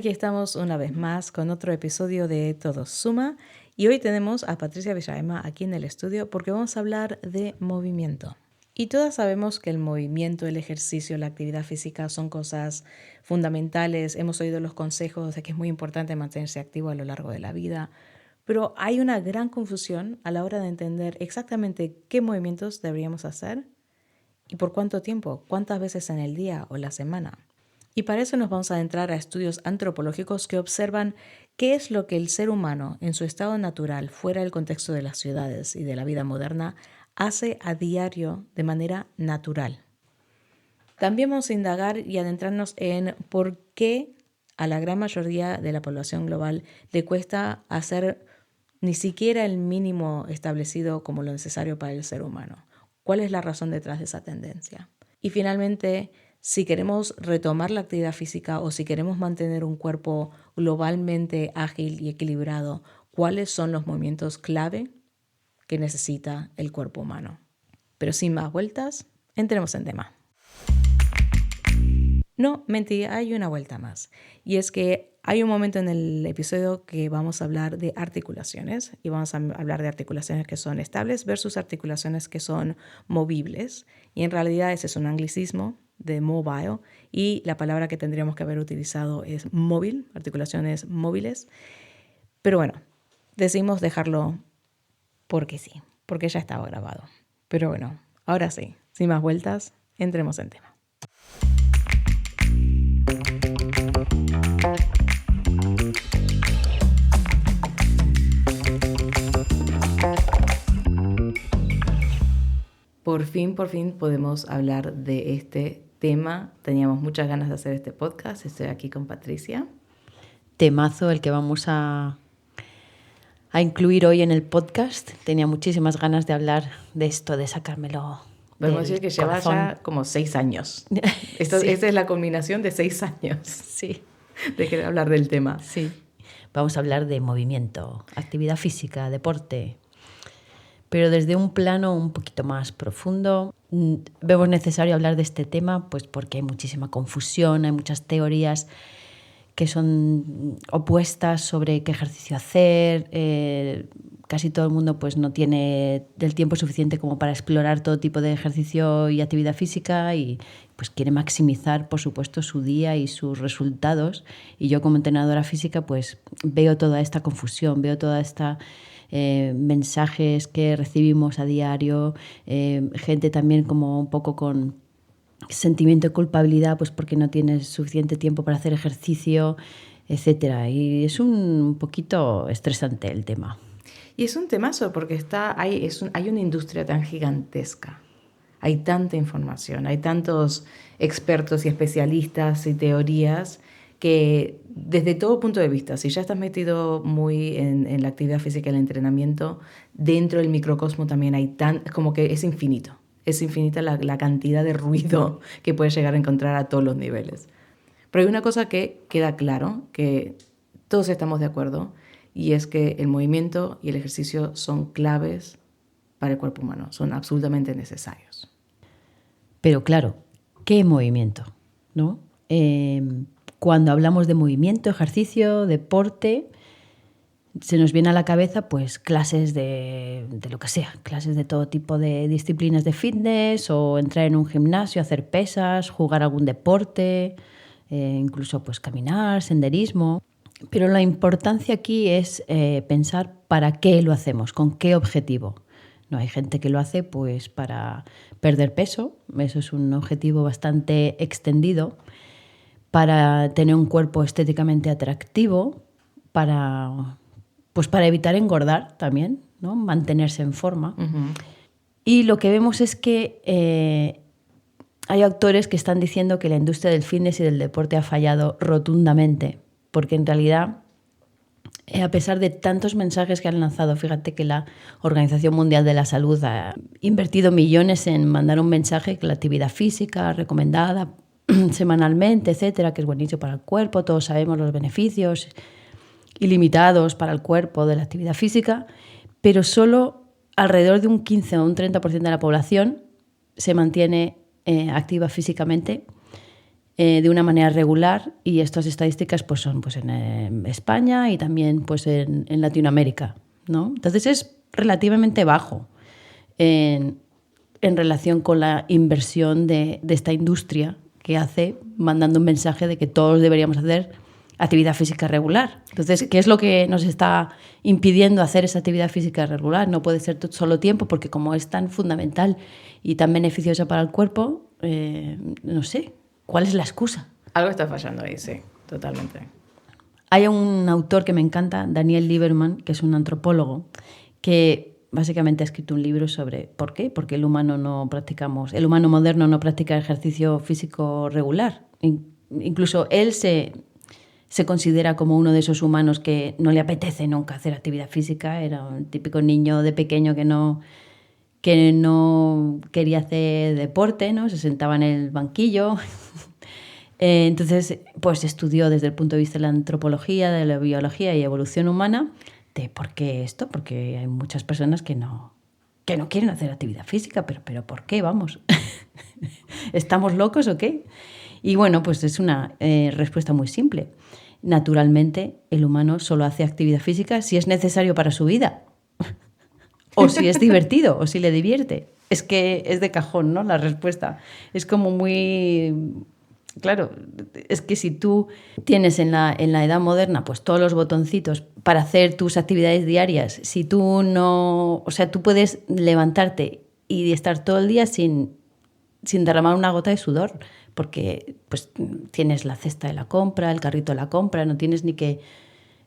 Aquí estamos una vez más con otro episodio de Todo Suma y hoy tenemos a Patricia Villaema aquí en el estudio porque vamos a hablar de movimiento. Y todas sabemos que el movimiento, el ejercicio, la actividad física son cosas fundamentales. Hemos oído los consejos de que es muy importante mantenerse activo a lo largo de la vida, pero hay una gran confusión a la hora de entender exactamente qué movimientos deberíamos hacer y por cuánto tiempo, cuántas veces en el día o la semana. Y para eso nos vamos a adentrar a estudios antropológicos que observan qué es lo que el ser humano en su estado natural, fuera del contexto de las ciudades y de la vida moderna, hace a diario de manera natural. También vamos a indagar y adentrarnos en por qué a la gran mayoría de la población global le cuesta hacer ni siquiera el mínimo establecido como lo necesario para el ser humano. ¿Cuál es la razón detrás de esa tendencia? Y finalmente, si queremos retomar la actividad física o si queremos mantener un cuerpo globalmente ágil y equilibrado, ¿cuáles son los movimientos clave que necesita el cuerpo humano? Pero sin más vueltas, entremos en tema. No, mentí, hay una vuelta más. Y es que hay un momento en el episodio que vamos a hablar de articulaciones y vamos a hablar de articulaciones que son estables versus articulaciones que son movibles. Y en realidad ese es un anglicismo de mobile y la palabra que tendríamos que haber utilizado es móvil, articulaciones móviles. Pero bueno, decidimos dejarlo porque sí, porque ya estaba grabado. Pero bueno, ahora sí, sin más vueltas, entremos en tema. Por fin podemos hablar de este tema. Teníamos muchas ganas de hacer este podcast. Estoy aquí con Patricia. Temazo el que vamos a incluir hoy en el podcast. Tenía muchísimas ganas de hablar de esto, de sacármelo. Podemos decir que lleva ya como 6 años. Sí. Esta es la culminación de 6 años. Sí. De querer hablar del tema. Sí. Vamos a hablar de movimiento, actividad física, deporte, pero desde un plano un poquito más profundo. Vemos necesario hablar de este tema pues porque hay muchísima confusión, hay muchas teorías que son opuestas sobre qué ejercicio hacer. Casi todo el mundo pues no tiene el tiempo suficiente como para explorar todo tipo de ejercicio y actividad física y pues quiere maximizar, por supuesto, su día y sus resultados. Y yo como entrenadora física pues veo toda esta confusión, veo toda esta mensajes que recibimos a diario, gente también como un poco con sentimiento de culpabilidad pues porque no tienes suficiente tiempo para hacer ejercicio, etcétera. Y es un poquito estresante el tema. Y es un temazo porque hay una industria tan gigantesca. Hay tanta información, hay tantos expertos y especialistas y teorías que desde todo punto de vista, si ya estás metido muy en la actividad física y el entrenamiento, dentro del microcosmo también hay como que es infinito. Es infinita la cantidad de ruido que puedes llegar a encontrar a todos los niveles. Pero hay una cosa que queda claro, que todos estamos de acuerdo, y es que el movimiento y el ejercicio son claves para el cuerpo humano, son absolutamente necesarios. Pero claro, ¿qué movimiento? ¿No? Cuando hablamos de movimiento, ejercicio, deporte, se nos viene a la cabeza pues clases de lo que sea, clases de todo tipo de disciplinas de fitness o entrar en un gimnasio, hacer pesas, jugar algún deporte, incluso pues caminar, senderismo. Pero la importancia aquí es pensar para qué lo hacemos, con qué objetivo. No, hay gente que lo hace pues para perder peso, eso es un objetivo bastante extendido, para tener un cuerpo estéticamente atractivo, para evitar engordar también, ¿no? Mantenerse en forma. Uh-huh. Y lo que vemos es que hay autores que están diciendo que la industria del fitness y del deporte ha fallado rotundamente, porque en realidad, a pesar de tantos mensajes que han lanzado, fíjate que la Organización Mundial de la Salud ha invertido millones en mandar un mensaje que la actividad física recomendada semanalmente, etcétera, que es buenísimo para el cuerpo, todos sabemos los beneficios ilimitados para el cuerpo de la actividad física, pero solo alrededor de un 15 o un 30% de la población se mantiene activa físicamente de una manera regular, y estas estadísticas pues, son pues, en España y también pues, en Latinoamérica, ¿no? Entonces es relativamente bajo en relación con la inversión de esta industria que hace mandando un mensaje de que todos deberíamos hacer actividad física regular. Entonces, ¿qué es lo que nos está impidiendo hacer esa actividad física regular? No puede ser solo tiempo, porque como es tan fundamental y tan beneficiosa para el cuerpo, no sé, ¿cuál es la excusa? Algo está fallando ahí, sí, totalmente. Hay un autor que me encanta, Daniel Lieberman, que es un antropólogo, que básicamente ha escrito un libro sobre por qué, porque el humano moderno no practica ejercicio físico regular. Incluso él se considera como uno de esos humanos que no le apetece nunca hacer actividad física. Era un típico niño de pequeño que no quería hacer deporte, ¿no? Se sentaba en el banquillo. Entonces, pues estudió desde el punto de vista de la antropología, de la biología y evolución humana, de por qué esto, porque hay muchas personas que no quieren hacer actividad física, pero ¿por qué? Vamos, ¿estamos locos o qué? Y bueno, pues es una respuesta muy simple. Naturalmente, el humano solo hace actividad física si es necesario para su vida, o si es divertido, o si le divierte. Es que es de cajón, ¿no? La respuesta es como muy... Claro, es que si tú tienes en la edad moderna pues todos los botoncitos para hacer tus actividades diarias, si tú no... O sea, tú puedes levantarte y estar todo el día sin derramar una gota de sudor, porque pues tienes la cesta de la compra, el carrito de la compra, no tienes ni que...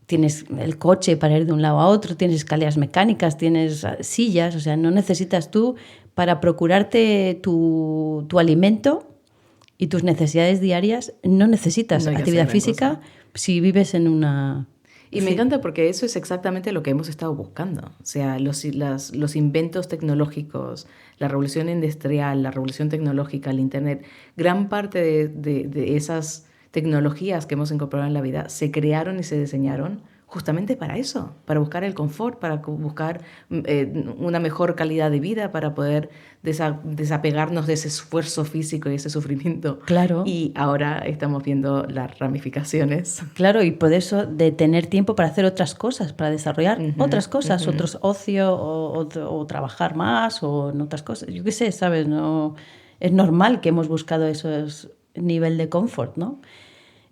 Tienes el coche para ir de un lado a otro, tienes escaleras mecánicas, tienes sillas, o sea, no necesitas tú para procurarte tu alimento y tus necesidades diarias, no necesitas actividad física si vives en una... Y me encanta porque eso es exactamente lo que hemos estado buscando. O sea, los inventos tecnológicos, la revolución industrial, la revolución tecnológica, el Internet, gran parte de esas tecnologías que hemos incorporado en la vida se crearon y se diseñaron justamente para eso, para buscar el confort, para buscar una mejor calidad de vida, para poder desapegarnos de ese esfuerzo físico y ese sufrimiento. Claro. Y ahora estamos viendo las ramificaciones. Claro, y por eso de tener tiempo para hacer otras cosas, para desarrollar otras cosas, otros ocio o trabajar más o en otras cosas. Yo qué sé, ¿sabes? No, es normal que hemos buscado esos nivel de confort, ¿no?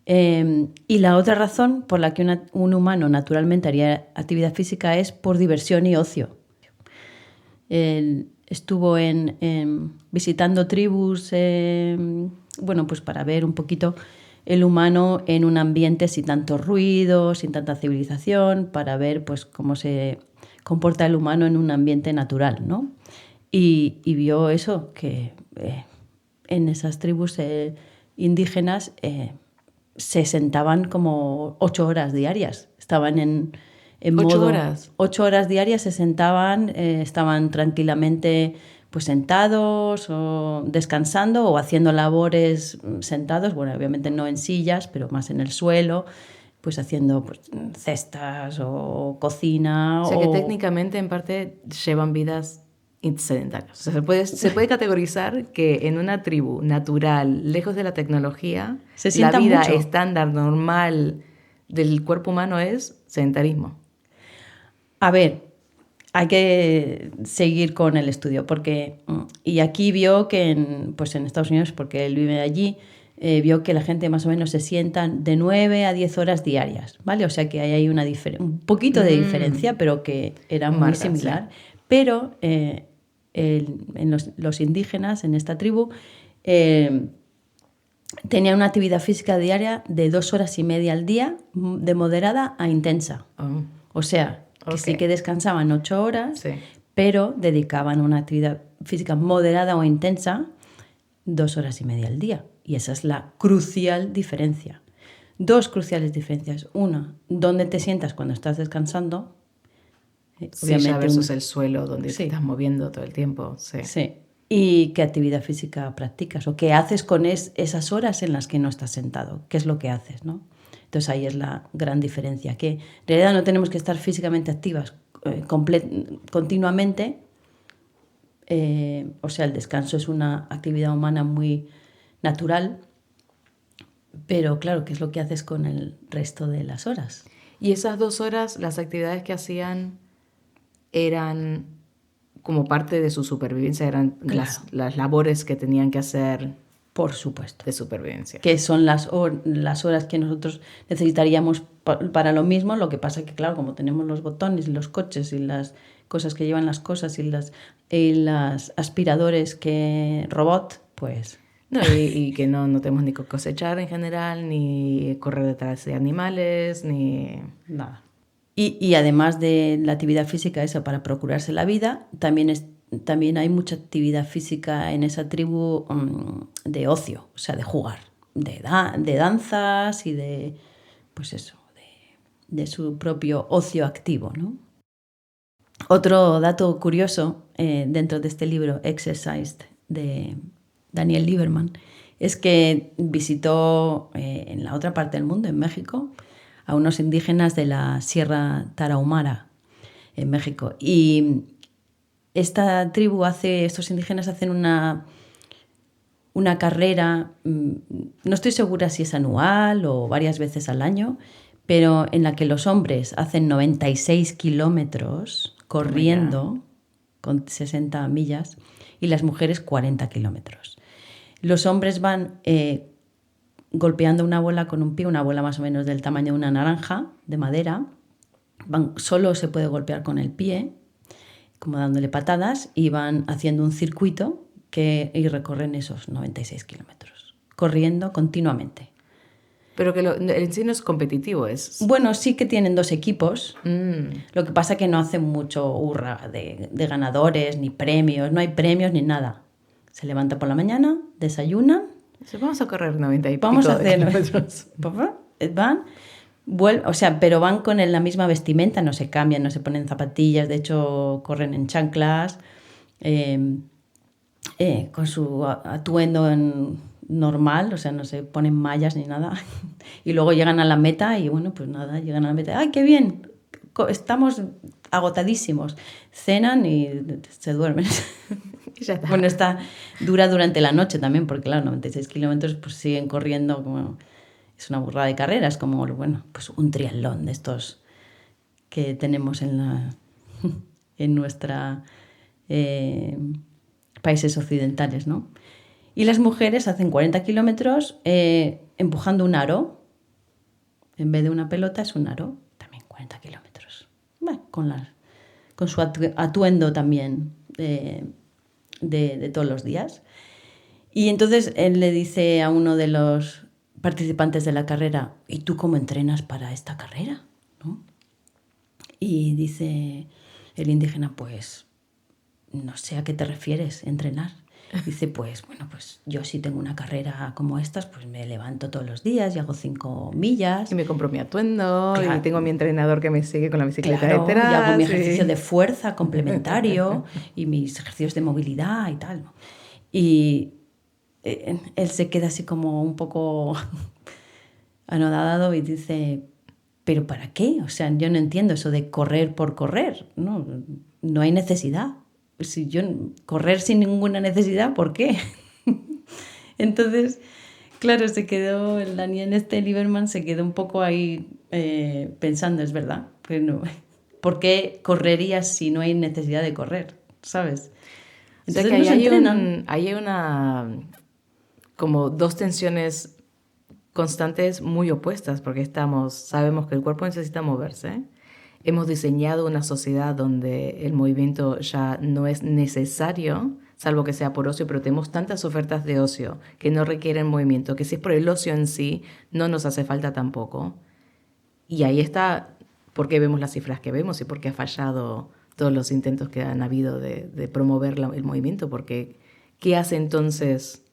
Y la otra razón por la que un humano naturalmente haría actividad física es por diversión y ocio. Estuvo visitando tribus, bueno, pues para ver un poquito el humano en un ambiente sin tanto ruido, sin tanta civilización, para ver pues cómo se comporta el humano en un ambiente natural, ¿no? Y vio eso, que en esas tribus indígenas se sentaban como 8 horas diarias. Estaban en 8 horas. 8 horas diarias se sentaban, estaban tranquilamente pues sentados o descansando o haciendo labores sentados, bueno, obviamente no en sillas, pero más en el suelo, pues haciendo pues, cestas o cocina. O sea que técnicamente en parte llevan vidas sedentarias. O sea, se puede categorizar que en una tribu natural, lejos de la tecnología, la vida mucho. estándar normal del cuerpo humano es sedentarismo. A ver, hay que seguir con el estudio, y aquí vio que pues en Estados Unidos, porque él vive allí, vio que la gente más o menos se sientan de 9 a 10 horas diarias, ¿vale? O sea que hay un poquito de diferencia, pero que era muy similar. Sí. Pero en los indígenas, en esta tribu, tenían una actividad física diaria de 2 horas y media al día, de moderada a intensa. Oh. O sea, que sí que descansaban 8 horas, sí, pero dedicaban una actividad física moderada o intensa 2 horas y media al día. Y esa es la crucial diferencia. 2 cruciales diferencias. Una, dónde te sientas cuando estás descansando. Obviamente versus el suelo donde te estás moviendo todo el tiempo. Sí. Sí. Y qué actividad física practicas o qué haces con esas horas en las que no estás sentado. ¿Qué es lo que haces, no? Entonces ahí es la gran diferencia, que en realidad no tenemos que estar físicamente activas continuamente. O sea, el descanso es una actividad humana muy natural, Pero claro, ¿qué es lo que haces con el resto de las horas? Y esas 2 horas, las actividades que hacían eran como parte de su supervivencia, eran Claro. las labores que tenían que hacer Por supuesto. de supervivencia. Que son las horas que nosotros necesitaríamos para lo mismo. Lo que pasa que, claro, como tenemos los botones y los coches y las cosas que llevan las cosas y las aspiradores que robot, pues... No, y que no tenemos ni que cosechar en general, ni correr detrás de animales, ni... Nada. Y además de la actividad física esa para procurarse la vida, también hay mucha actividad física en esa tribu de ocio, o sea, de jugar, de danzas y de, pues eso, de su propio ocio activo, ¿no? Otro dato curioso dentro de este libro, Exercised, de Daniel Lieberman, es que visitó en la otra parte del mundo, en México, a unos indígenas de la Sierra Tarahumara, en México. Y estos indígenas hacen una carrera, no estoy segura si es anual o varias veces al año, pero en la que los hombres hacen 96 kilómetros corriendo con 60 millas y las mujeres 40 kilómetros. Los hombres van golpeando una bola con un pie, una bola más o menos del tamaño de una naranja de madera. Solo se puede golpear con el pie, como dándole patadas, y van haciendo un circuito y recorren esos 96 kilómetros, corriendo continuamente. Pero que el sí no es competitivo, es... Bueno, sí que tienen 2 equipos. Lo que pasa que no hacen mucho hurra de ganadores, ni premios. No hay premios ni nada. Se levanta por la mañana, desayuna. Vamos a correr 90 y Vamos a hacer kilómetros. Pero van con la misma vestimenta, no se cambian, no se ponen zapatillas, de hecho corren en chanclas, con su atuendo normal, o sea, no se ponen mallas ni nada. Y luego llegan a la meta y bueno, pues nada, llegan a la meta. ¡Ay, qué bien! Estamos agotadísimos. Cenan y se duermen. Ya está. Bueno, dura durante la noche también, porque claro, 96 kilómetros pues siguen corriendo como... Es una burrada de carreras, como bueno, pues un triatlón de estos que tenemos en nuestra países occidentales, ¿no? Y las mujeres hacen 40 kilómetros empujando un aro. En vez de una pelota es un aro, también 40 kilómetros. Bueno, con su atuendo también de todos los días. Y entonces él le dice a uno de los participantes de la carrera, ¿y tú cómo entrenas para esta carrera? ¿No? Y dice el indígena, pues no sé a qué te refieres, entrenar. Dice, pues bueno, pues yo si tengo una carrera como estas, pues me levanto todos los días y hago 5 millas. Y me compro mi atuendo, Claro. y tengo a mi entrenador que me sigue con la bicicleta Claro, detrás. y hago mi ejercicio de fuerza complementario y mis ejercicios de movilidad y tal, ¿no? Y él se queda así como un poco anodado y dice, ¿pero para qué? O sea, yo no entiendo eso de correr por correr, no hay necesidad. Si yo correr sin ninguna necesidad, ¿por qué? Entonces, claro, el Daniel Lieberman se quedó un poco ahí pensando, es verdad, pero ¿por qué correrías si no hay necesidad de correr? ¿Sabes? Entonces, o sea, que hay una como 2 tensiones constantes muy opuestas, porque sabemos que el cuerpo necesita moverse. Hemos diseñado una sociedad donde el movimiento ya no es necesario, salvo que sea por ocio, pero tenemos tantas ofertas de ocio que no requieren movimiento, que si es por el ocio en sí, no nos hace falta tampoco. Y ahí está por qué vemos las cifras que vemos y por qué ha fallado todos los intentos que han habido de promover el movimiento, porque ¿qué hace entonces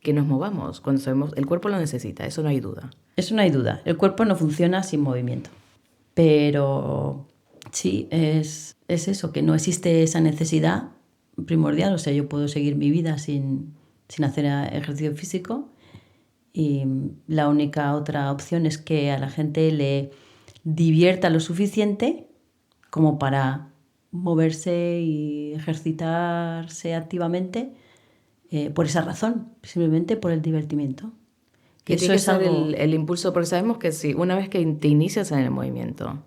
que nos movamos? Cuando sabemos, el cuerpo lo necesita, eso no hay duda. Eso no hay duda, el cuerpo no funciona sin movimiento. Pero sí, es eso, que no existe esa necesidad primordial. O sea, yo puedo seguir mi vida sin hacer ejercicio físico y la única otra opción es que a la gente le divierta lo suficiente como para moverse y ejercitarse activamente por esa razón, simplemente por el divertimiento. Que Eso tiene que es ser algo... el impulso, porque sabemos que si una vez que te inicias en el movimiento,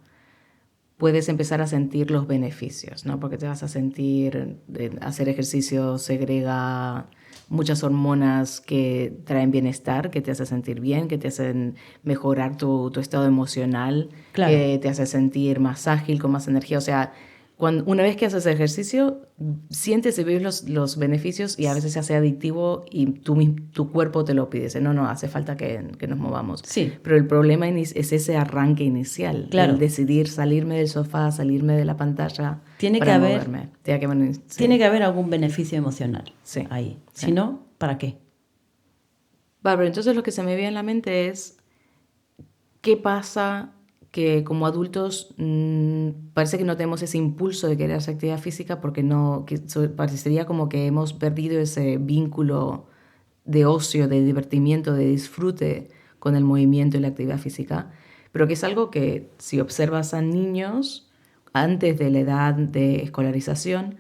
puedes empezar a sentir los beneficios, ¿no? Porque te vas a sentir, hacer ejercicio segrega muchas hormonas que traen bienestar, que te hacen sentir bien, que te hacen mejorar tu estado emocional, Claro. que te hace sentir más ágil, con más energía. O sea, una vez que haces ejercicio, sientes y ves los beneficios y a veces se hace adictivo y tu cuerpo te lo pide. Dice, no, hace falta que nos movamos. Sí. Pero el problema es ese arranque inicial, Claro. el decidir salirme del sofá, salirme de la pantalla Tiene para que haber, moverme. Tiene que haber algún beneficio emocional Sí. ahí. Sí. Si no, ¿para qué? Bárbara, entonces lo que se me viene en la mente es, ¿qué pasa que como adultos parece que no tenemos ese impulso de querer hacer actividad física porque parecería como que hemos perdido ese vínculo de ocio, de divertimiento, de disfrute con el movimiento y la actividad física, pero que es algo que si observas a niños antes de la edad de escolarización,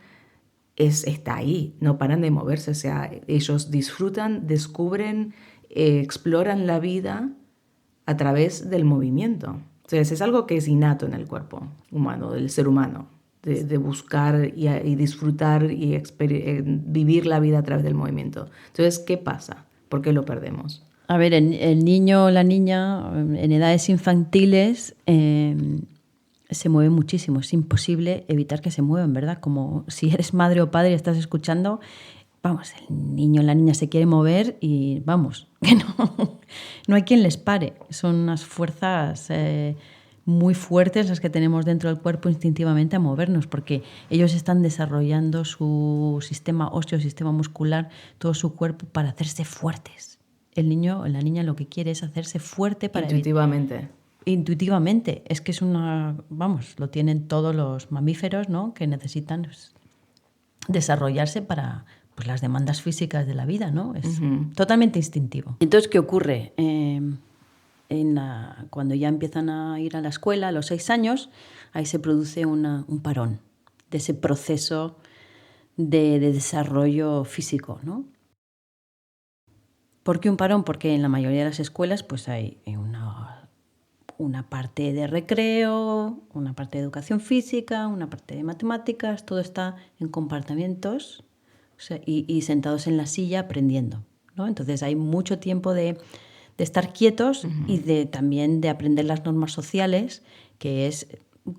está ahí, no paran de moverse, o sea, ellos disfrutan, descubren, exploran la vida a través del movimiento. Entonces es algo que es innato en el cuerpo humano, del ser humano, de buscar y disfrutar y vivir la vida a través del movimiento. Entonces, ¿qué pasa? ¿Por qué lo perdemos? A ver, el niño o la niña en edades infantiles se mueve muchísimo. Es imposible evitar que se muevan, ¿verdad? Como si eres madre o padre y estás escuchando, vamos, el niño o la niña se quiere mover y vamos, que no hay quien les pare. Son unas fuerzas muy fuertes las que tenemos dentro del cuerpo instintivamente a movernos, porque ellos están desarrollando su sistema óseo, sistema muscular, todo su cuerpo para hacerse fuertes. El niño o la niña lo que quiere es hacerse fuerte para intuitivamente. Intuitivamente. Es que es vamos, lo tienen todos los mamíferos, ¿no? Que necesitan desarrollarse para las demandas físicas de la vida, ¿no? Es totalmente instintivo. Entonces, ¿qué ocurre? Cuando ya empiezan a ir a la escuela a los 6 años, ahí se produce un parón de ese proceso de desarrollo físico, ¿no? ¿Por qué un parón? Porque en la mayoría de las escuelas pues hay una parte de recreo, una parte de educación física, una parte de matemáticas, todo está en compartimientos, o sea, y sentados en la silla aprendiendo, ¿no? Entonces hay mucho tiempo de estar quietos y también de aprender las normas sociales, que es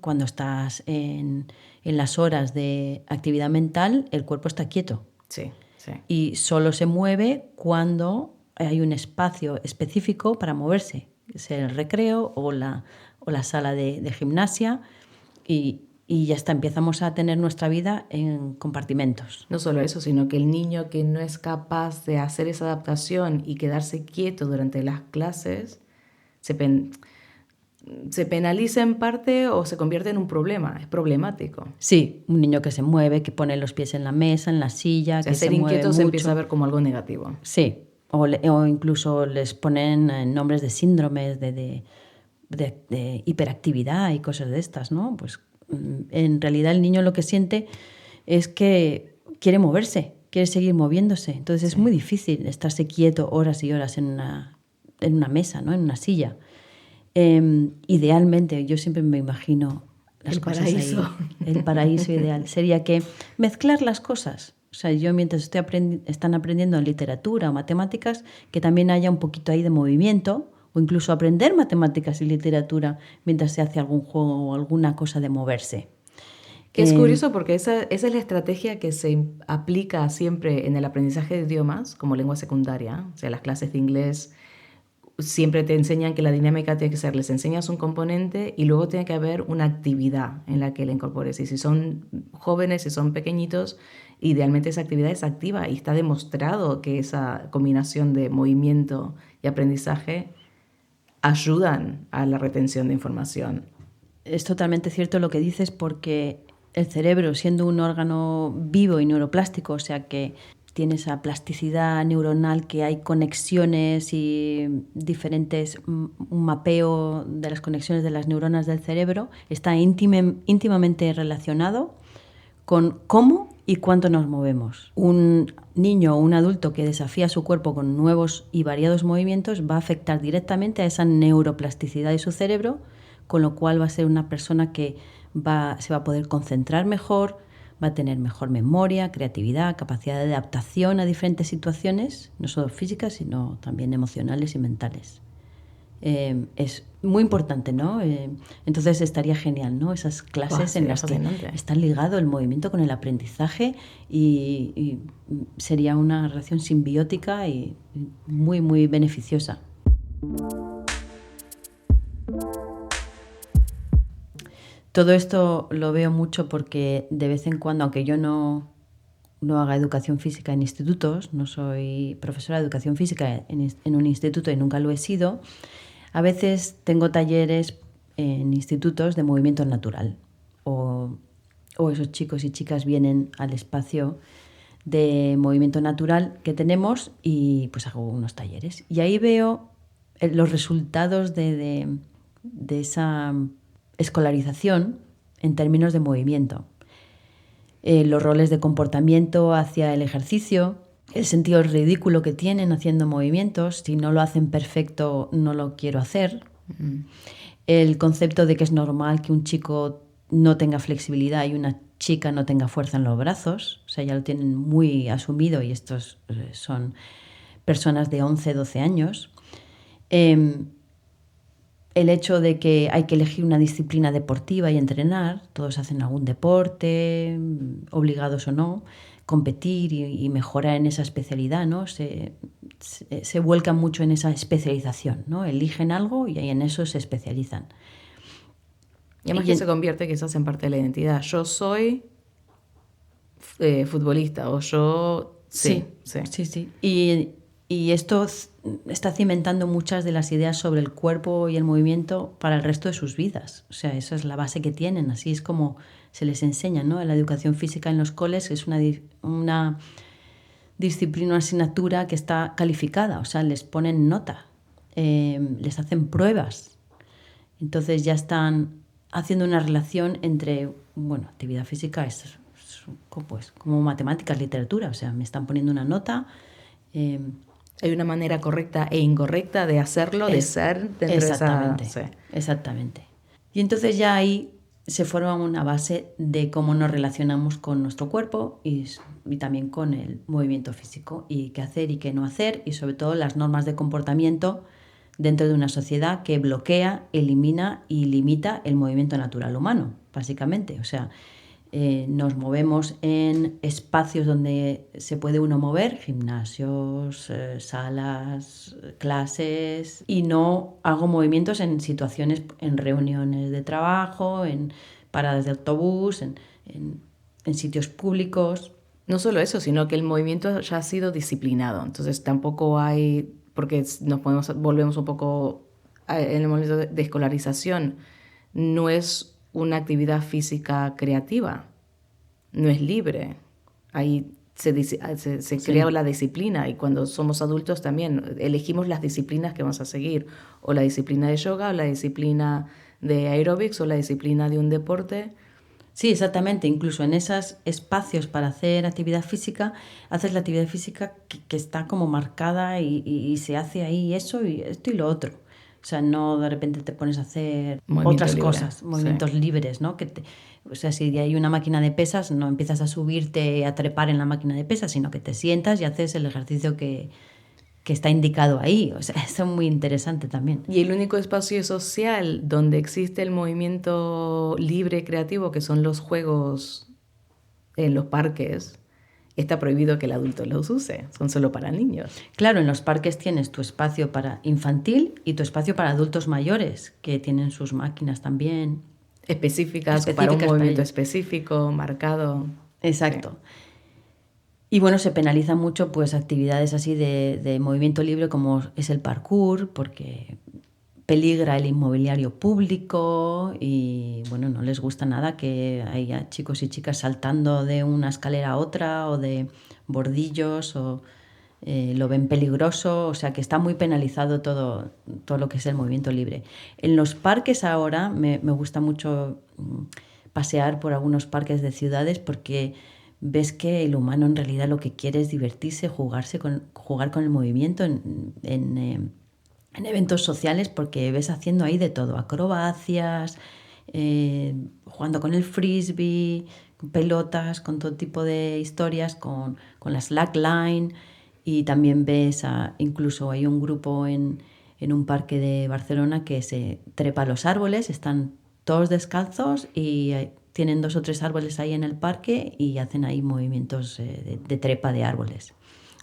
cuando estás en las horas de actividad mental, el cuerpo está quieto. Sí, sí. Y solo se mueve cuando hay un espacio específico para moverse, sea el recreo o la sala de gimnasia, y ya está, empezamos a tener nuestra vida en compartimentos. No solo eso, sino que el niño que no es capaz de hacer esa adaptación y quedarse quieto durante las clases, se penaliza en parte o se convierte en un problema, es problemático. Sí, un niño que se mueve, que pone los pies en la mesa, en la silla, O sea, que ser se mueve inquieto mucho. se empieza a ver como algo negativo. Sí, o incluso les ponen nombres de síndromes, de hiperactividad y cosas de estas, ¿no? Pues en realidad el niño lo que siente es que quiere moverse, quiere seguir moviéndose. Entonces es muy difícil estarse quieto horas y horas en una mesa, ¿no? En una silla. Idealmente, yo siempre me imagino las El cosas paraíso. ahí. El paraíso ideal sería que mezclar las cosas. O sea, yo mientras están aprendiendo literatura o matemáticas, que también haya un poquito ahí de movimiento, o incluso aprender matemáticas y literatura mientras se hace algún juego o alguna cosa de moverse. Que es curioso porque esa es la estrategia que se aplica siempre en el aprendizaje de idiomas como lengua secundaria. O sea, las clases de inglés siempre te enseñan que la dinámica tiene que ser, les enseñas un componente y luego tiene que haber una actividad en la que le incorpores. Y si son jóvenes, si son pequeñitos, idealmente esa actividad es activa y está demostrado que esa combinación de movimiento y aprendizaje ayudan a la retención de información. Es totalmente cierto lo que dices, porque el cerebro, siendo un órgano vivo y neuroplástico, o sea que tiene esa plasticidad neuronal, que hay conexiones y diferentes, un mapeo de las conexiones de las neuronas del cerebro, está íntimamente relacionado con cómo y cuánto nos movemos. Un niño o un adulto que desafía su cuerpo con nuevos y variados movimientos va a afectar directamente a esa neuroplasticidad de su cerebro, con lo cual va a ser una persona que se va a poder concentrar mejor, va a tener mejor memoria, creatividad, capacidad de adaptación a diferentes situaciones, no solo físicas, sino también emocionales y mentales. Es muy importante, ¿no? Entonces estaría genial, ¿no? Esas clases en las que está ligado el movimiento con el aprendizaje y sería una relación simbiótica y muy, muy beneficiosa. Todo esto lo veo mucho porque de vez en cuando, aunque yo no haga educación física en institutos, no soy profesora de educación física en un instituto y nunca lo he sido, a veces tengo talleres en institutos de movimiento natural o esos chicos y chicas vienen al espacio de movimiento natural que tenemos y pues hago unos talleres. Y ahí veo los resultados de esa escolarización en términos de movimiento. Los roles de comportamiento hacia el ejercicio, el sentido ridículo que tienen haciendo movimientos, si no lo hacen perfecto no lo quiero hacer. El concepto de que es normal que un chico no tenga flexibilidad y una chica no tenga fuerza en los brazos, o sea, ya lo tienen muy asumido y estos son personas de 11, 12 años. El hecho de que hay que elegir una disciplina deportiva y entrenar, todos hacen algún deporte, obligados o no, competir y mejorar en esa especialidad, ¿no? Se vuelcan mucho en esa especialización, ¿no? Eligen algo y en eso se especializan. Y además que se convierte quizás en parte de la identidad. Yo soy futbolista o yo... Sí. Y esto está cimentando muchas de las ideas sobre el cuerpo y el movimiento para el resto de sus vidas. O sea, esa es la base que tienen. Así es como se les enseña, ¿no? La educación física en los coles es una disciplina, una asignatura que está calificada. O sea, les ponen nota, les hacen pruebas. Entonces ya están haciendo una relación entre, bueno, actividad física es pues, como matemáticas, literatura. O sea, me están poniendo una nota... Hay una manera correcta e incorrecta de hacerlo, de ser dentro exactamente, de esa... Sí. Exactamente. Y entonces ya ahí se forma una base de cómo nos relacionamos con nuestro cuerpo y también con el movimiento físico y qué hacer y qué no hacer y sobre todo las normas de comportamiento dentro de una sociedad que bloquea, elimina y limita el movimiento natural humano, básicamente. O sea, nos movemos en espacios donde se puede uno mover, gimnasios, salas, clases, y no hago movimientos en situaciones, en reuniones de trabajo, en paradas de autobús, en sitios públicos. No solo eso, sino que el movimiento ya ha sido disciplinado, entonces tampoco hay, porque volvemos un poco en el momento de escolarización, no es una actividad física creativa, no es libre. Ahí se crea la disciplina y cuando somos adultos también elegimos las disciplinas que vamos a seguir, o la disciplina de yoga, o la disciplina de aeróbics, o la disciplina de un deporte. Sí, exactamente. Incluso en esos espacios para hacer actividad física, haces la actividad física que está como marcada y se hace ahí eso y esto y lo otro. O sea, no de repente te pones a hacer otras cosas, movimientos libres, ¿no? O sea, si hay una máquina de pesas, no empiezas a subirte, a trepar en la máquina de pesas, sino que te sientas y haces el ejercicio que está indicado ahí. O sea, eso es muy interesante también. Y el único espacio social donde existe el movimiento libre creativo, que son los juegos en los parques, está prohibido que el adulto los use, son solo para niños. Claro, en los parques tienes tu espacio para infantil y tu espacio para adultos mayores, que tienen sus máquinas también. Específicas para un movimiento específico, marcado. Exacto. Sí. Y bueno, se penalizan mucho pues actividades así de movimiento libre como es el parkour, porque peligra el inmobiliario público y bueno, no les gusta nada que haya chicos y chicas saltando de una escalera a otra o de bordillos o lo ven peligroso, o sea que está muy penalizado todo lo que es el movimiento libre. En los parques ahora me gusta mucho pasear por algunos parques de ciudades porque ves que el humano en realidad lo que quiere es divertirse, jugar con el movimiento en eventos sociales, porque ves haciendo ahí de todo, acrobacias, jugando con el frisbee, con pelotas, con todo tipo de historias, con la slackline, y también ves, incluso hay un grupo en un parque de Barcelona que se trepa a los árboles, están todos descalzos y tienen 2 o 3 árboles ahí en el parque y hacen ahí movimientos de trepa de árboles.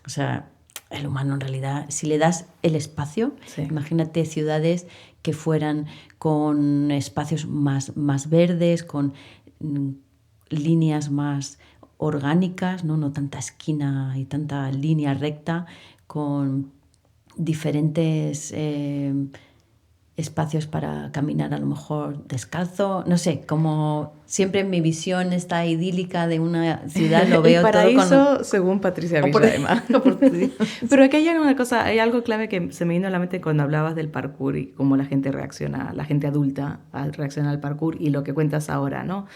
O sea, el humano en realidad, si le das el espacio, Sí. imagínate ciudades que fueran con espacios más verdes, con líneas más orgánicas, ¿no? Tanta esquina y tanta línea recta, con diferentes espacios para caminar a lo mejor descalzo, no sé, como siempre mi visión está idílica de una ciudad lo veo el paraíso, todo con... según Patricia Villaema. Pero aquí hay una cosa, hay algo clave que se me vino a la mente cuando hablabas del parkour y cómo la gente reacciona, la gente adulta reacciona al parkour y lo que cuentas ahora, ¿no?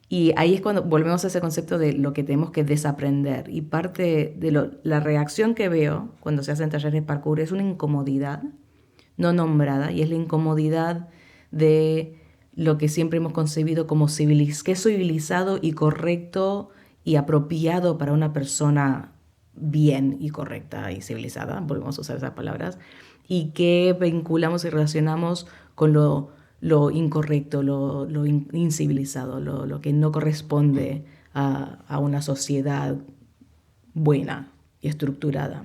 Y ahí es cuando volvemos a ese concepto de lo que tenemos que desaprender. Y parte de la reacción que veo cuando se hacen talleres de parkour es una incomodidad no nombrada, y es la incomodidad de lo que siempre hemos concebido como que es civilizado y correcto y apropiado para una persona bien y correcta y civilizada, volvemos a usar esas palabras, y que vinculamos y relacionamos con lo incorrecto, lo incivilizado, lo que no corresponde a una sociedad buena y estructurada.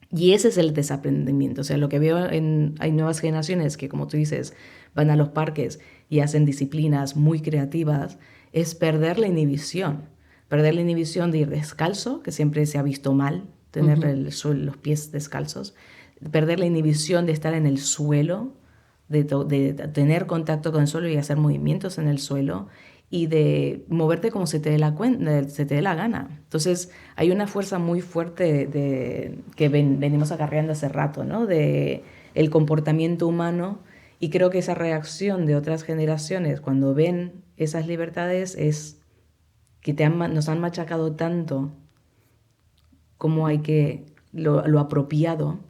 Y ese es el desaprendimiento. O sea, lo que veo hay nuevas generaciones que, como tú dices, van a los parques y hacen disciplinas muy creativas, es perder la inhibición. Perder la inhibición de ir descalzo, que siempre se ha visto mal, tener los pies descalzos. Perder la inhibición de estar en el suelo, de tener contacto con el suelo y hacer movimientos en el suelo, y de moverte como se te dé la gana. Entonces hay una fuerza muy fuerte que venimos acarreando hace rato, ¿no? De el comportamiento humano, y creo que esa reacción de otras generaciones cuando ven esas libertades es que nos han machacado tanto como hay que lo apropiado,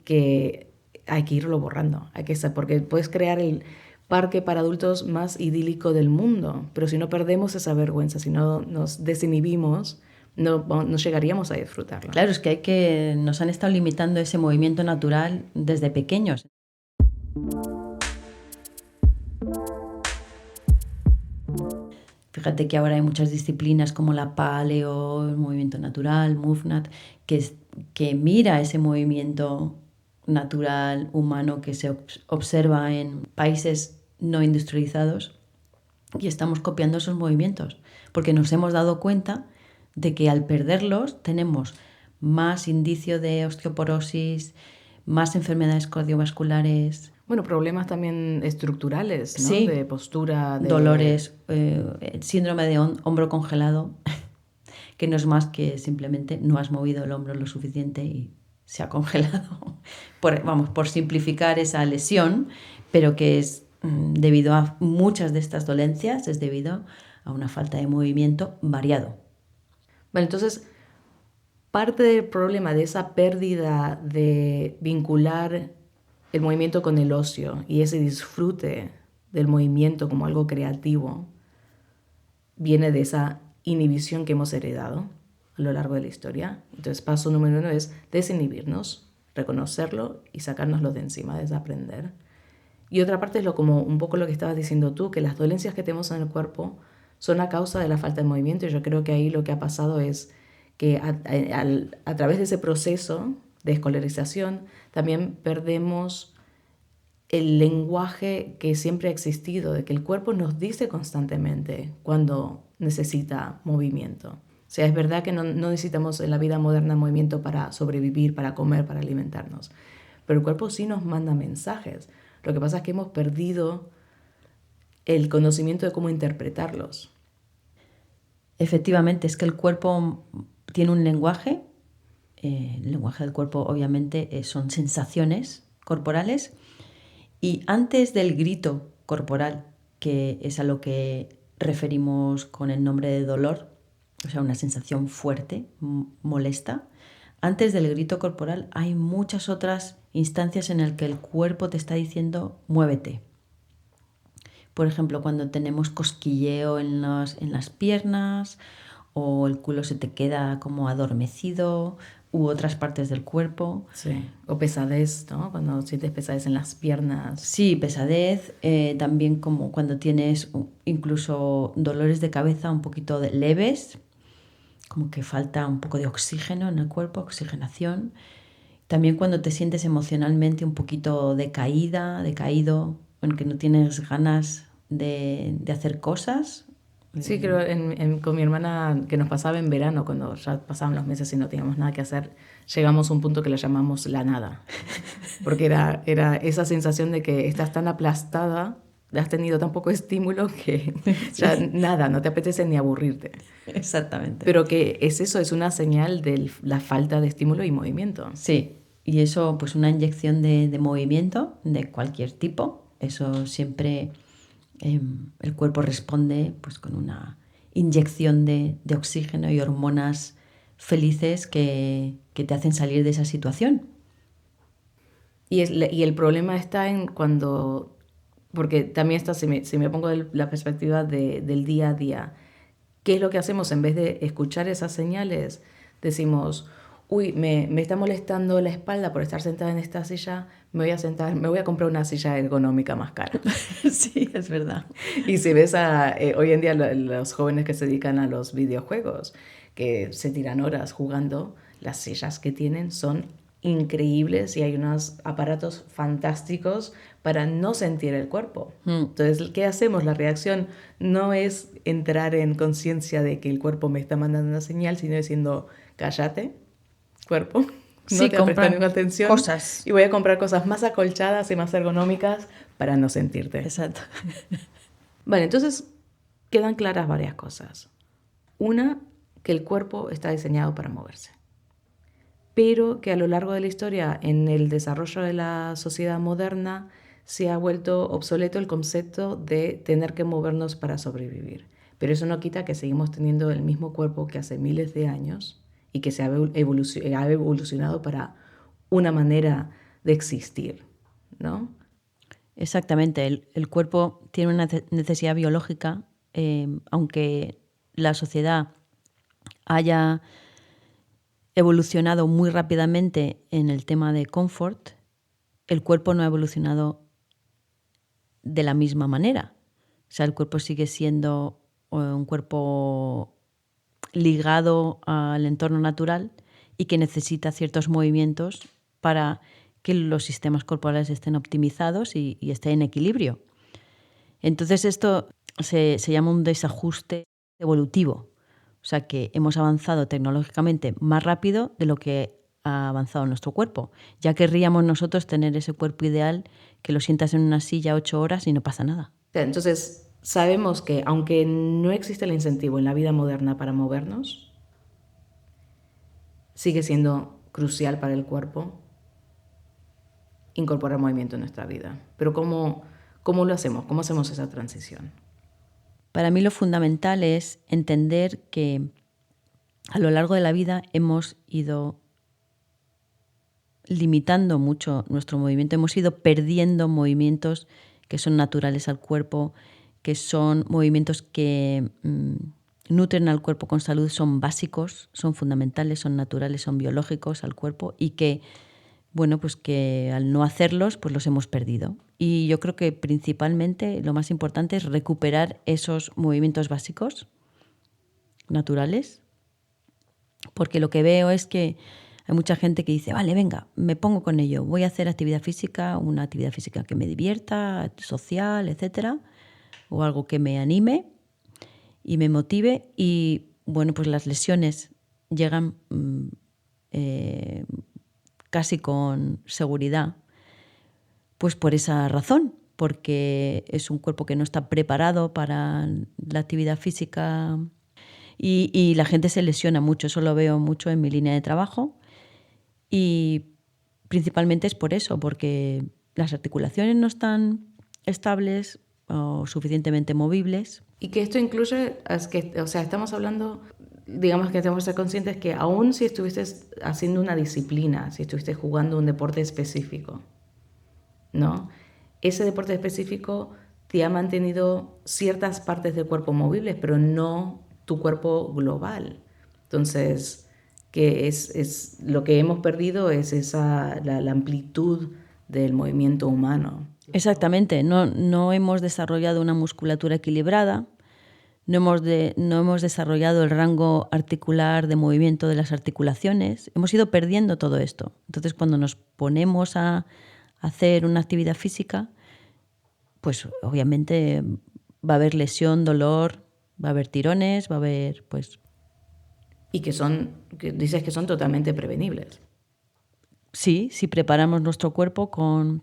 que hay que irlo borrando, porque puedes crear el parque para adultos más idílico del mundo, pero si no perdemos esa vergüenza, si no nos desinhibimos, no llegaríamos a disfrutarlo. Claro, es que nos han estado limitando ese movimiento natural desde pequeños. Fíjate que ahora hay muchas disciplinas como la paleo, el movimiento natural, MovNat, que mira ese movimiento natural humano que se observa en países no industrializados, y estamos copiando esos movimientos porque nos hemos dado cuenta de que al perderlos tenemos más indicio de osteoporosis, más enfermedades cardiovasculares. Bueno, problemas también estructurales, ¿no? Sí, De postura, de dolores, síndrome de hombro congelado, que no es más que simplemente no has movido el hombro lo suficiente y se ha congelado. Por simplificar esa lesión, pero que es debido a muchas de estas dolencias, es debido a una falta de movimiento variado. Vale, entonces, parte del problema de esa pérdida de vincular el movimiento con el ocio y ese disfrute del movimiento como algo creativo viene de esa inhibición que hemos heredado a lo largo de la historia. Entonces, paso número 1 es desinhibirnos, reconocerlo y sacárnoslo de encima, desaprender. Y otra parte es como un poco lo que estabas diciendo tú, que las dolencias que tenemos en el cuerpo son a causa de la falta de movimiento, y yo creo que ahí lo que ha pasado es que a través de ese proceso de escolarización también perdemos el lenguaje que siempre ha existido, de que el cuerpo nos dice constantemente cuando necesita movimiento. O sea, es verdad que no necesitamos en la vida moderna movimiento para sobrevivir, para comer, para alimentarnos, pero el cuerpo sí nos manda mensajes. Lo que pasa es que hemos perdido el conocimiento de cómo interpretarlos. Efectivamente, es que el cuerpo tiene un lenguaje. El lenguaje del cuerpo, obviamente, son sensaciones corporales. Y antes del grito corporal, que es a lo que referimos con el nombre de dolor, o sea, una sensación fuerte, molesta, antes del grito corporal hay muchas otras instancias en las que el cuerpo te está diciendo muévete. Por ejemplo, cuando tenemos cosquilleo en las piernas, o el culo se te queda como adormecido, u otras partes del cuerpo. Sí. O pesadez, ¿no? Cuando sientes pesadez en las piernas. Sí, pesadez, también como cuando tienes incluso dolores de cabeza un poquito leves, como que falta un poco de oxígeno en el cuerpo, oxigenación. También cuando te sientes emocionalmente un poquito decaído, en que no tienes ganas de hacer cosas. Sí, creo con mi hermana que nos pasaba en verano, cuando ya pasaban los meses y no teníamos nada que hacer, llegamos a un punto que le llamamos la nada. Porque era esa sensación de que estás tan aplastada, has tenido tan poco estímulo que ya nada, no te apetece ni aburrirte. Exactamente. Pero que es eso, es una señal de la falta de estímulo y movimiento. Sí, y eso, pues una inyección de movimiento de cualquier tipo, eso siempre el cuerpo responde pues con una inyección de oxígeno y hormonas felices que te hacen salir de esa situación. Y el problema está en cuando, porque también está, si me pongo de la perspectiva del día a día, ¿qué es lo que hacemos? En vez de escuchar esas señales, decimos, uy, me está molestando la espalda por estar sentada en esta silla, me voy a sentar, me voy a comprar una silla ergonómica más cara. Sí, es verdad. Y si ves hoy en día los jóvenes que se dedican a los videojuegos, que se tiran horas jugando, las sillas que tienen son increíbles y hay unos aparatos fantásticos para no sentir el cuerpo. Entonces, ¿qué hacemos? La reacción no es entrar en conciencia de que el cuerpo me está mandando una señal, sino diciendo, cállate, cuerpo, no Sí, te prestas ninguna compran atención cosas. y voy a comprar cosas más acolchadas y más ergonómicas para no sentirte. Exacto. Vale, entonces quedan claras varias cosas. Una, que el cuerpo está diseñado para moverse, pero que a lo largo de la historia, en el desarrollo de la sociedad moderna, se ha vuelto obsoleto el concepto de tener que movernos para sobrevivir. Pero eso no quita que seguimos teniendo el mismo cuerpo que hace miles de años y que se ha evolucionado para una manera de existir, ¿no? Exactamente, el cuerpo tiene una necesidad biológica, aunque la sociedad haya evolucionado muy rápidamente en el tema de confort, el cuerpo no ha evolucionado de la misma manera. O sea, el cuerpo sigue siendo un cuerpo ligado al entorno natural y que necesita ciertos movimientos para que los sistemas corporales estén optimizados y estén en equilibrio. Entonces esto se llama un desajuste evolutivo. O sea que hemos avanzado tecnológicamente más rápido de lo que ha avanzado nuestro cuerpo. Ya querríamos nosotros tener ese cuerpo ideal que lo sientas en una silla 8 horas y no pasa nada. Entonces, sabemos que aunque no existe el incentivo en la vida moderna para movernos, sigue siendo crucial para el cuerpo incorporar movimiento en nuestra vida. Pero ¿cómo lo hacemos? ¿Cómo hacemos esa transición? Para mí lo fundamental es entender que a lo largo de la vida hemos ido limitando mucho nuestro movimiento, hemos ido perdiendo movimientos que son naturales al cuerpo, que son movimientos que nutren al cuerpo con salud, son básicos, son fundamentales, son naturales, son biológicos al cuerpo y que, bueno, pues que al no hacerlos, pues los hemos perdido. Y yo creo que principalmente lo más importante es recuperar esos movimientos básicos, naturales, porque lo que veo es que hay mucha gente que dice, vale, venga, me pongo con ello, voy a hacer actividad física, una actividad física que me divierta, social, etcétera, o algo que me anime y me motive y, bueno, pues las lesiones llegan casi con seguridad, pues por esa razón, porque es un cuerpo que no está preparado para la actividad física y la gente se lesiona mucho, eso lo veo mucho en mi línea de trabajo y principalmente es por eso, porque las articulaciones no están estables o suficientemente movibles. Y que esto incluye, o sea, estamos hablando digamos que tenemos que ser conscientes que aún si estuviste haciendo una disciplina, si estuviste jugando un deporte específico, ¿no? Ese deporte específico te ha mantenido ciertas partes del cuerpo movibles, pero no tu cuerpo global. Entonces, que es lo que hemos perdido es la amplitud del movimiento humano. Exactamente, no hemos desarrollado una musculatura equilibrada, no hemos desarrollado el rango articular de movimiento de las articulaciones, hemos ido perdiendo todo esto. Entonces, cuando nos ponemos a hacer una actividad física, pues obviamente va a haber lesión, dolor, va a haber tirones, va a haber, pues... Y que dices que son totalmente prevenibles. Sí, si preparamos nuestro cuerpo con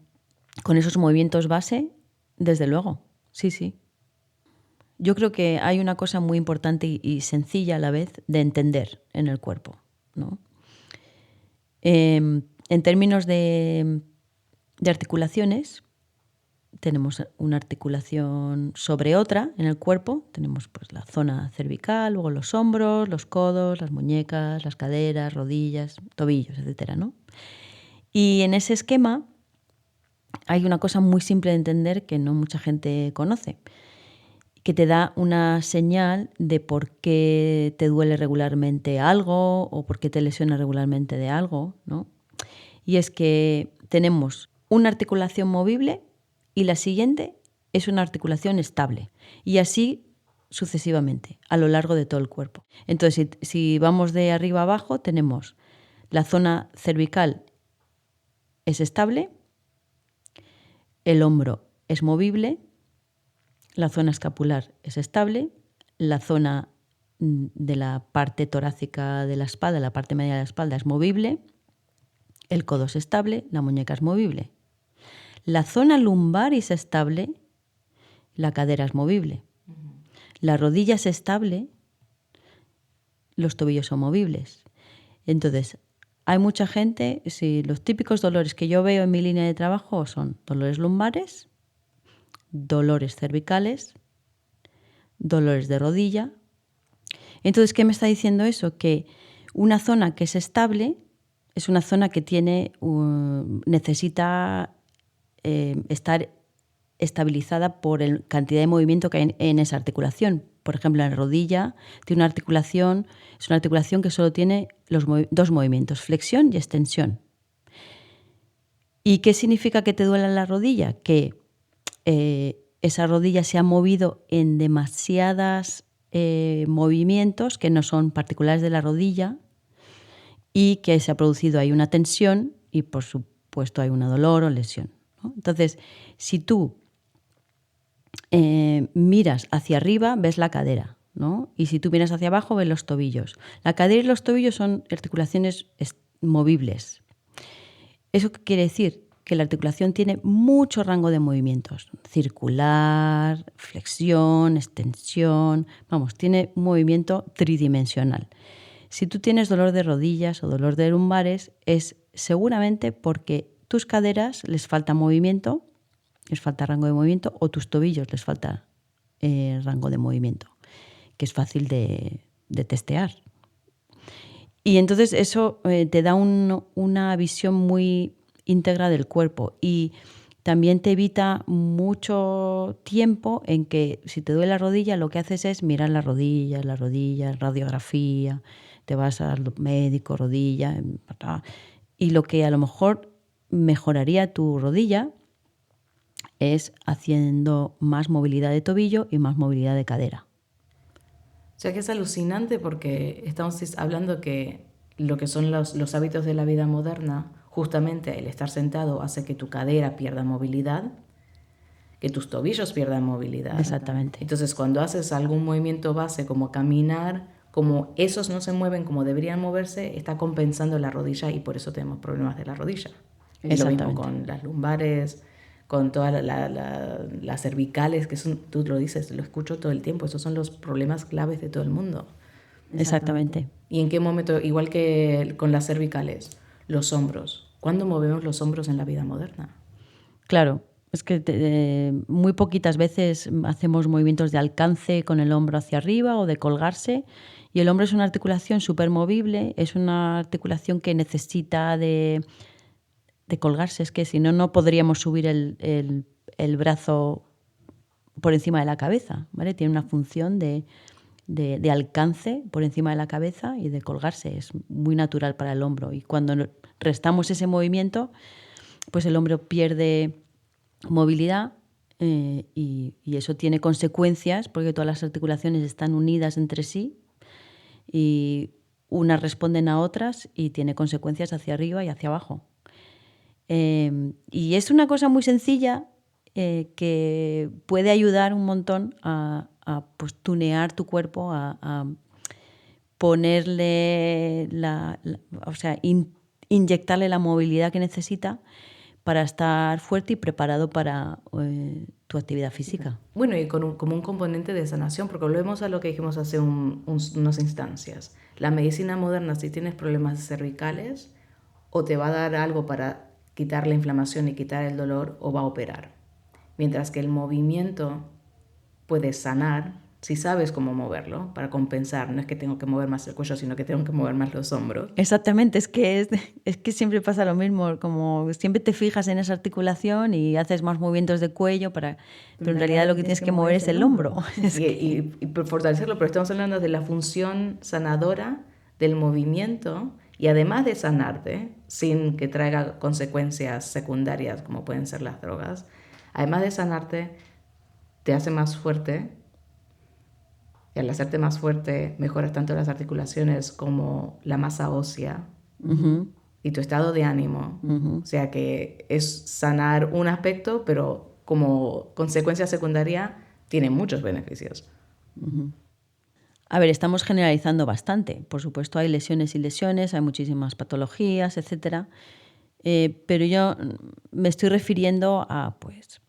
esos movimientos base, desde luego, sí. Yo creo que hay una cosa muy importante y sencilla a la vez de entender en el cuerpo, ¿no? En términos de articulaciones, tenemos una articulación sobre otra en el cuerpo. Tenemos pues, la zona cervical, luego los hombros, los codos, las muñecas, las caderas, rodillas, tobillos, etcétera, ¿no? Y en ese esquema hay una cosa muy simple de entender que no mucha gente conoce, que te da una señal de por qué te duele regularmente algo o por qué te lesiona regularmente de algo, ¿no? Y es que tenemos una articulación movible y la siguiente es una articulación estable. Y así sucesivamente, a lo largo de todo el cuerpo. Entonces, si vamos de arriba a abajo, tenemos la zona cervical es estable, el hombro es movible, la zona escapular es estable, la zona de la parte torácica de la espalda, la parte media de la espalda es movible, el codo es estable, la muñeca es movible. La zona lumbar es estable, la cadera es movible. La rodilla es estable, los tobillos son movibles. Entonces, hay mucha gente, si los típicos dolores que yo veo en mi línea de trabajo son dolores lumbares, dolores cervicales, dolores de rodilla. Entonces, ¿qué me está diciendo eso? Que una zona que es estable es una zona que necesita estar estabilizada por la cantidad de movimiento que hay en esa articulación. Por ejemplo, en la rodilla tiene es una articulación que solo tiene dos movimientos, flexión y extensión. ¿Y qué significa que te duela la rodilla? Que esa rodilla se ha movido en demasiados movimientos que no son particulares de la rodilla y que se ha producido ahí una tensión y, por supuesto, hay un dolor o lesión, ¿no? Entonces, si tú miras hacia arriba, ves la cadera, ¿no? Y si tú miras hacia abajo, ves los tobillos. La cadera y los tobillos son articulaciones movibles. ¿Eso qué quiere decir? Que la articulación tiene mucho rango de movimientos. Circular, flexión, extensión. Vamos, tiene un movimiento tridimensional. Si tú tienes dolor de rodillas o dolor de lumbares, es seguramente porque tus caderas les falta movimiento, les falta rango de movimiento, o tus tobillos les falta rango de movimiento, que es fácil de testear. Y entonces eso te da una visión muy íntegra del cuerpo y también te evita mucho tiempo en que si te duele la rodilla lo que haces es mirar la rodilla, radiografía, te vas al médico, rodilla, y lo que a lo mejor mejoraría tu rodilla es haciendo más movilidad de tobillo y más movilidad de cadera. O sea que es alucinante porque estamos hablando que lo que son los hábitos de la vida moderna, justamente el estar sentado hace que tu cadera pierda movilidad, que tus tobillos pierdan movilidad. Exactamente. Entonces, cuando haces algún movimiento base como caminar, como esos no se mueven como deberían moverse, está compensando la rodilla y por eso tenemos problemas de la rodilla. Es lo mismo con las lumbares, con todas las cervicales, que son, tú lo dices, lo escucho todo el tiempo, esos son los problemas claves de todo el mundo. Exactamente. ¿Y en qué momento, igual que con las cervicales, los hombros? ¿Cuándo movemos los hombros en la vida moderna? Claro, es que muy poquitas veces hacemos movimientos de alcance con el hombro hacia arriba o de colgarse, Y el hombro es una articulación súper movible, es una articulación que necesita de colgarse. Es que si no, no podríamos subir el brazo por encima de la cabeza, ¿vale? Tiene una función de alcance por encima de la cabeza y de colgarse. Es muy natural para el hombro. Y cuando restamos ese movimiento, pues el hombro pierde movilidad y eso tiene consecuencias porque todas las articulaciones están unidas entre sí y unas responden a otras y tiene consecuencias hacia arriba y hacia abajo. Y es una cosa muy sencilla que puede ayudar un montón a pues, tunear tu cuerpo, a ponerle o sea, inyectarle la movilidad que necesita para estar fuerte y preparado para tu actividad física. Bueno, y como un componente de sanación, porque volvemos a lo que dijimos hace unas instancias. La medicina moderna, si tienes problemas cervicales, o te va a dar algo para quitar la inflamación y quitar el dolor, o va a operar. Mientras que el movimiento puede sanar si sabes cómo moverlo para compensar. No es que tengo que mover más el cuello, sino que tengo que mover más los hombros. Exactamente, es que siempre pasa lo mismo, como siempre te fijas en esa articulación y haces más movimientos de cuello, pero en realidad lo que tienes que mover es el hombro. Y por fortalecerlo, pero estamos hablando de la función sanadora del movimiento y además de sanarte, sin que traiga consecuencias secundarias como pueden ser las drogas, además de sanarte, te hace más fuerte. Y al hacerte más fuerte, mejoras tanto las articulaciones como la masa ósea y tu estado de ánimo. O sea que es sanar un aspecto, pero como consecuencia secundaria tiene muchos beneficios. A ver, estamos generalizando bastante. Por supuesto, hay lesiones y lesiones, hay muchísimas patologías, etcétera. Pero yo me estoy refiriendo a, pues,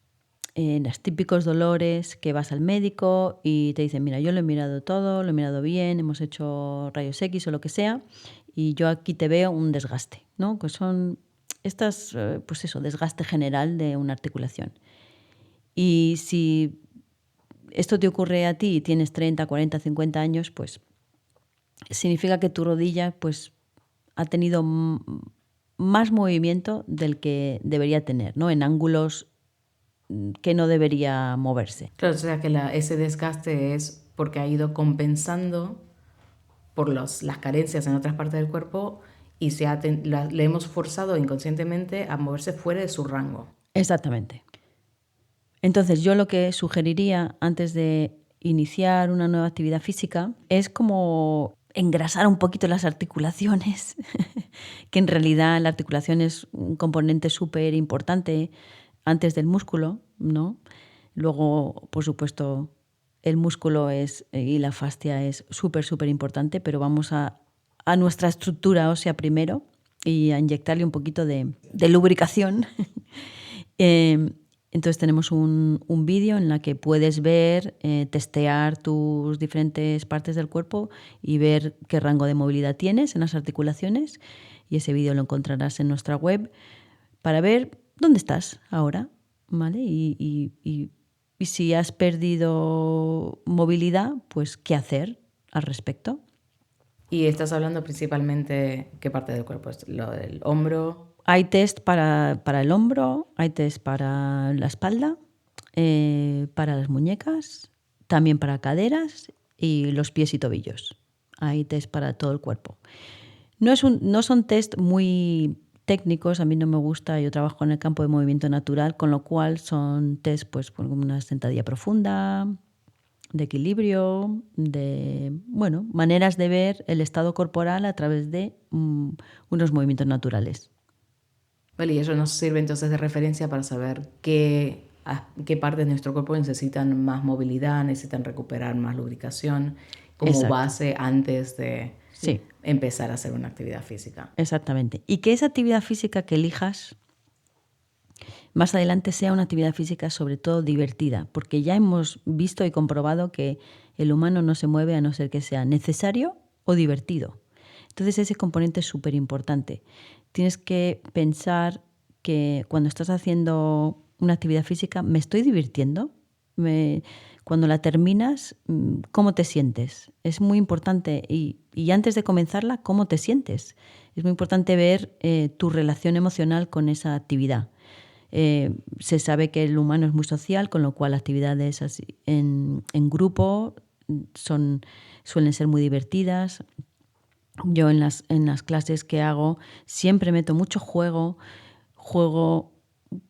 los típicos dolores que vas al médico y te dicen, mira, yo lo he mirado todo, lo he mirado bien, hemos hecho rayos X o lo que sea, y yo aquí te veo un desgaste, ¿no? Que son estas, pues eso, desgaste general de una articulación. Y si esto te ocurre a ti y tienes 30, 40, 50 años, pues significa que tu rodilla pues, ha tenido más movimiento del que debería tener, ¿no? En ángulos que no debería moverse. Claro, o sea que ese desgaste es porque ha ido compensando por las carencias en otras partes del cuerpo y le hemos forzado inconscientemente a moverse fuera de su rango. Exactamente. Entonces yo lo que sugeriría antes de iniciar una nueva actividad física es como engrasar un poquito las articulaciones, que en realidad la articulación es un componente súper importante antes del músculo, ¿no? Luego, por supuesto, el músculo y la fascia es súper, súper importante, pero vamos a nuestra estructura ósea primero y a inyectarle un poquito de lubricación. Entonces tenemos un vídeo en el que puedes ver, testear tus diferentes partes del cuerpo y ver qué rango de movilidad tienes en las articulaciones, y ese vídeo lo encontrarás en nuestra web para ver dónde estás ahora, ¿vale? Y si has perdido movilidad, pues qué hacer al respecto. Y estás hablando principalmente qué parte del cuerpo, es lo del hombro. Hay test para el hombro, hay test para la espalda, para las muñecas, también para caderas y los pies y tobillos. Hay test para todo el cuerpo. No son test muy técnicos, a mí no me gusta, yo trabajo en el campo de movimiento natural, con lo cual son test pues, como una sentadilla profunda, de equilibrio, de maneras de ver el estado corporal a través de unos movimientos naturales. Vale, y eso nos sirve entonces de referencia para saber qué partes de nuestro cuerpo necesitan más movilidad, necesitan recuperar más lubricación, como Exacto. base antes de Sí. empezar a hacer una actividad física. Exactamente. Y que esa actividad física que elijas más adelante sea una actividad física sobre todo divertida, porque ya hemos visto y comprobado que el humano no se mueve a no ser que sea necesario o divertido. Entonces ese componente es súper importante. Tienes que pensar que cuando estás haciendo una actividad física, ¿me estoy divirtiendo? cuando la terminas, ¿cómo te sientes? Es muy importante. Y antes de comenzarla, ¿cómo te sientes? Es muy importante ver tu relación emocional con esa actividad. Se sabe que el humano es muy social, con lo cual actividades así, en grupo suelen ser muy divertidas. Yo en las clases que hago siempre meto mucho juego.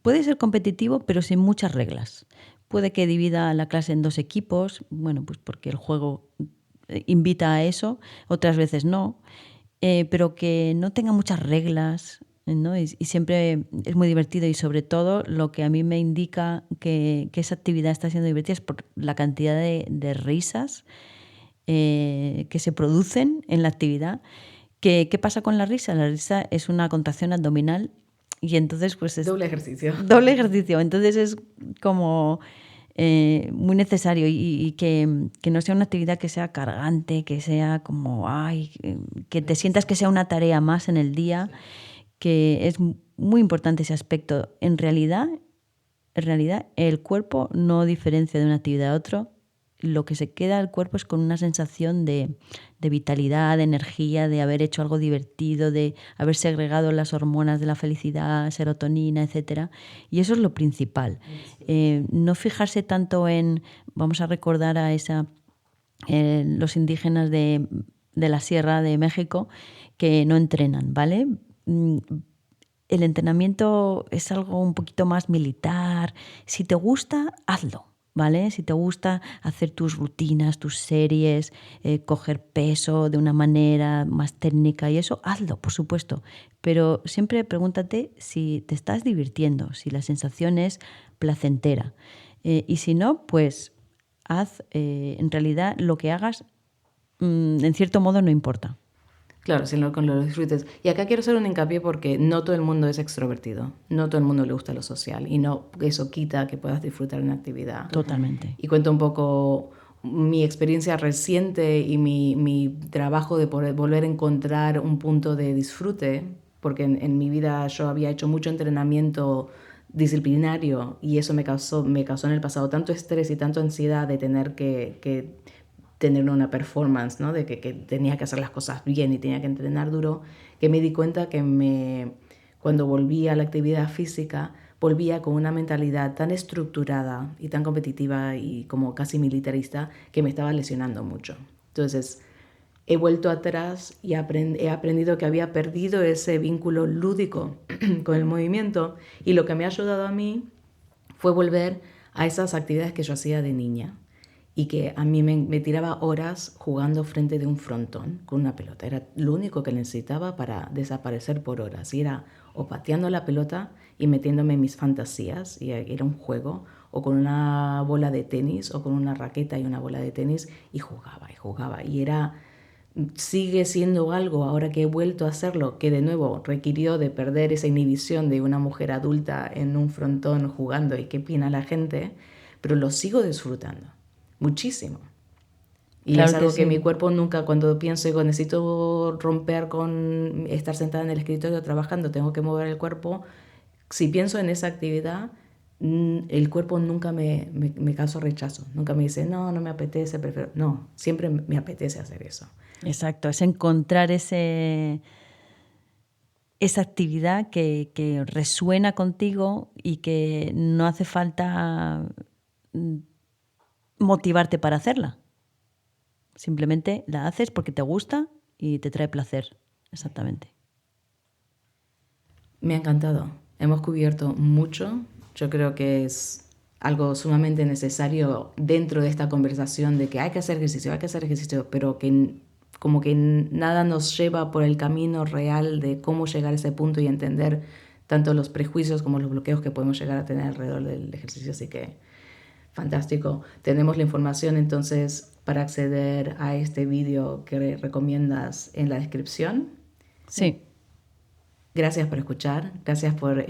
Puede ser competitivo, pero sin muchas reglas. Puede que divida la clase en 2 equipos, bueno, pues porque el juego invita a eso, otras veces no, pero que no tenga muchas reglas, ¿no? Y siempre es muy divertido, y sobre todo lo que a mí me indica que esa actividad está siendo divertida es por la cantidad de risas que se producen en la actividad. ¿Qué pasa con la risa? La risa es una contracción abdominal y entonces pues es Doble ejercicio. Doble ejercicio. Entonces es como muy necesario y que no sea una actividad que sea cargante, que sea como, que te sientas que sea una tarea más en el día, que es muy importante ese aspecto. En realidad, el cuerpo no diferencia de una actividad a otra. Lo que se queda al cuerpo es con una sensación de vitalidad, de energía, de haber hecho algo divertido, de haber segregado las hormonas de la felicidad, serotonina, etc. Y eso es lo principal. No fijarse tanto en, vamos a recordar a los indígenas de la Sierra de México que no entrenan, ¿vale? El entrenamiento es algo un poquito más militar. Si te gusta, hazlo, ¿vale? Si te gusta hacer tus rutinas, tus series, coger peso de una manera más técnica y eso, hazlo, por supuesto. Pero siempre pregúntate si te estás divirtiendo, si la sensación es placentera. Y si no, pues haz, en realidad lo que hagas, en cierto modo no importa. Claro, si con lo disfrutes. Y acá quiero hacer un hincapié porque no todo el mundo es extrovertido, no todo el mundo le gusta lo social y no eso quita que puedas disfrutar una actividad. Totalmente. Y cuento un poco mi experiencia reciente y mi trabajo de poder volver a encontrar un punto de disfrute, porque en mi vida yo había hecho mucho entrenamiento disciplinario y eso me causó en el pasado tanto estrés y tanto ansiedad de tener que tener una performance, ¿no? De que tenía que hacer las cosas bien y tenía que entrenar duro, que me di cuenta que cuando volví a la actividad física, volvía con una mentalidad tan estructurada y tan competitiva y como casi militarista que me estaba lesionando mucho. Entonces, he vuelto atrás y he aprendido que había perdido ese vínculo lúdico con el movimiento, y lo que me ha ayudado a mí fue volver a esas actividades que yo hacía de niña y que a mí me tiraba horas jugando frente de un frontón con una pelota. Era lo único que necesitaba para desaparecer por horas. Y era o pateando la pelota y metiéndome en mis fantasías, y era un juego, o con una bola de tenis, o con una raqueta y una bola de tenis, y jugaba y jugaba. Y sigue siendo algo, ahora que he vuelto a hacerlo, que de nuevo requirió de perder esa inhibición de una mujer adulta en un frontón jugando y qué opina la gente, pero lo sigo disfrutando muchísimo. Y Claro es algo que que sí. mi cuerpo nunca, cuando pienso, digo, necesito romper con estar sentada en el escritorio trabajando, tengo que mover el cuerpo. Si pienso en esa actividad, el cuerpo nunca me causa rechazo. Nunca me dice, no, no me apetece, prefiero. No, siempre me apetece hacer eso. Exacto, es encontrar esa actividad que resuena contigo y que no hace falta motivarte para hacerla. Simplemente la haces porque te gusta y te trae placer. Exactamente. Me ha encantado. Hemos cubierto mucho. Yo creo que es algo sumamente necesario dentro de esta conversación de que hay que hacer ejercicio, pero que como que nada nos lleva por el camino real de cómo llegar a ese punto y entender tanto los prejuicios como los bloqueos que podemos llegar a tener alrededor del ejercicio. Así que fantástico. Tenemos la información entonces para acceder a este vídeo que recomiendas en la descripción. Sí. Gracias por escuchar, gracias por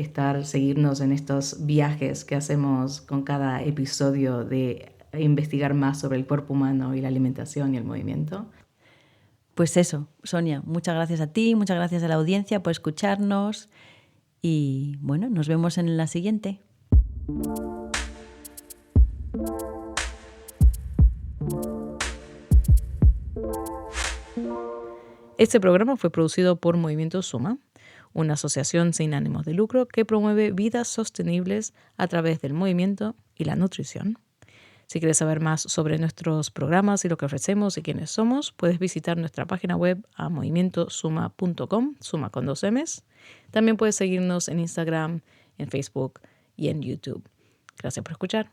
seguirnos en estos viajes que hacemos con cada episodio de investigar más sobre el cuerpo humano y la alimentación y el movimiento. Pues eso, Sonia, muchas gracias a ti, muchas gracias a la audiencia por escucharnos y bueno, nos vemos en la siguiente. Este programa fue producido por Movimiento Suma, una asociación sin ánimos de lucro que promueve vidas sostenibles a través del movimiento y la nutrición. Si quieres saber más sobre nuestros programas y lo que ofrecemos y quiénes somos, puedes visitar nuestra página web a movimientosuma.com, suma con 2 M's. También puedes seguirnos en Instagram, en Facebook y en YouTube. Gracias por escuchar.